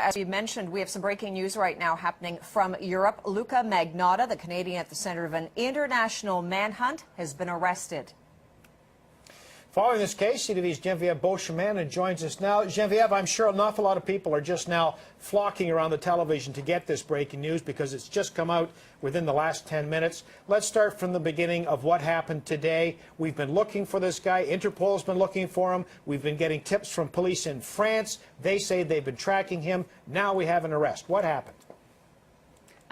As we mentioned, we have some breaking news right now happening from Europe. Luca Magnotta, the Canadian at the center of an international manhunt, has been arrested. Following this case, CTV's Geneviève Beauchemin joins us now. Geneviève, I'm sure an awful lot of people are just now flocking around the television to get this breaking news because it's just come out within the last 10 minutes. Let's start from the beginning of what happened today. We've been looking for this guy. Interpol's been looking for him. We've been getting tips from police in France. They say they've been tracking him. Now we have an arrest. What happened?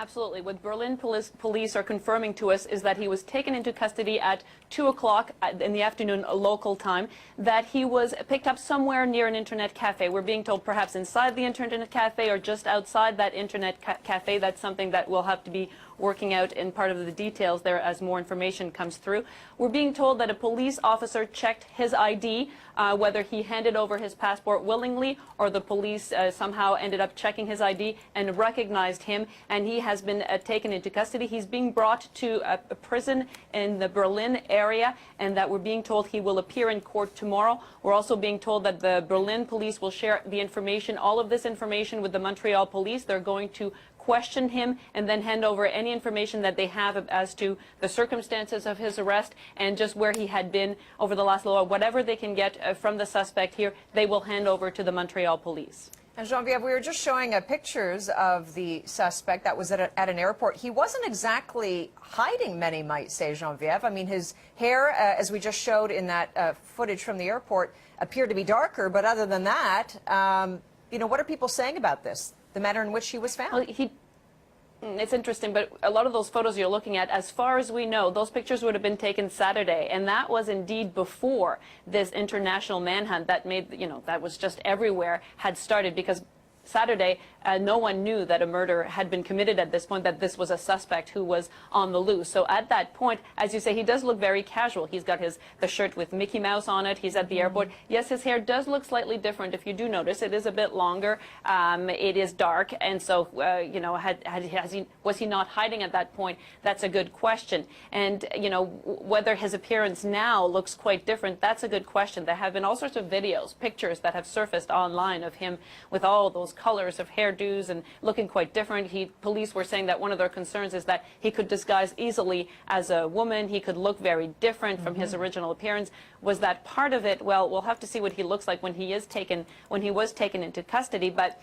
Absolutely. What Berlin police are confirming to us is that he was taken into custody at 2 o'clock in the afternoon local time, that he was picked up somewhere near an internet cafe. We're being told perhaps inside the internet cafe or just outside that internet cafe. That's something that we'll have to be working out in part of the details there as more information comes through. We're being told that a police officer checked his ID, whether he handed over his passport willingly or the police somehow ended up checking his ID and recognized him, and he has been taken into custody. He's being brought to a prison in the Berlin area, and that we're being told he will appear in court tomorrow. We're also being told that the Berlin police will share the information, all of this information, with the Montreal police. They're going to question him and then hand over any information that they have as to the circumstances of his arrest and just where he had been over the last little while. Whatever they can get from the suspect here, they will hand over to the Montreal police. And Geneviève, we were just showing pictures of the suspect that was at an airport. He wasn't exactly hiding, many might say, Geneviève. I mean, his hair, as we just showed in that footage from the airport, appeared to be darker. But other than that, you know, what are people saying about this? The manner in which he was found? Well, it's interesting, but a lot of those photos you're looking at, as far as we know, those pictures would have been taken Saturday, and that was indeed before this international manhunt that made, you know, that was just everywhere, had started, because Saturday, no one knew that a murder had been committed at this point, that this was a suspect who was on the loose. So at that point, as you say, he does look very casual. He's got the shirt with Mickey Mouse on it. He's at the airport. Yes, his hair does look slightly different. If you do notice, it is a bit longer. It is dark. And so, you know, was he not hiding at that point? That's a good question. And, you know, whether his appearance now looks quite different, that's a good question. There have been all sorts of videos, pictures that have surfaced online of him with all those colors of hairdos and looking quite different. Police were saying that one of their concerns is that he could disguise easily as a woman. He could look very different from his original appearance. Was that part of it? Well, we'll have to see what he looks like when he was taken into custody. But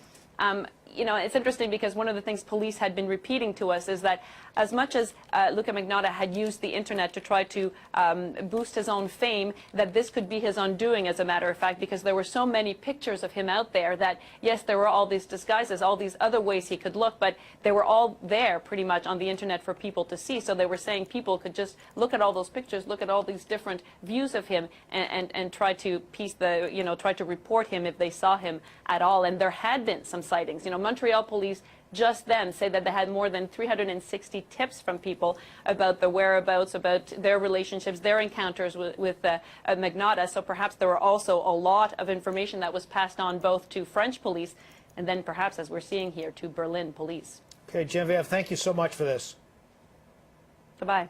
you know, it's interesting because one of the things police had been repeating to us is that as much as Luca Magnotta had used the internet to try to boost his own fame, that this could be his undoing, as a matter of fact, because there were so many pictures of him out there that, yes, there were all these disguises, all these other ways he could look, but they were all there pretty much on the internet for people to see. So they were saying people could just look at all those pictures, look at all these different views of him, and try to try to report him if they saw him at all. And there had been some sightings. You know, Montreal police just then say that they had more than 360 tips from people about the whereabouts, about their relationships, their encounters with Magnotta. So perhaps there were also a lot of information that was passed on both to French police and then perhaps, as we're seeing here, to Berlin police. Okay, Geneviève, thank you so much for this. Goodbye.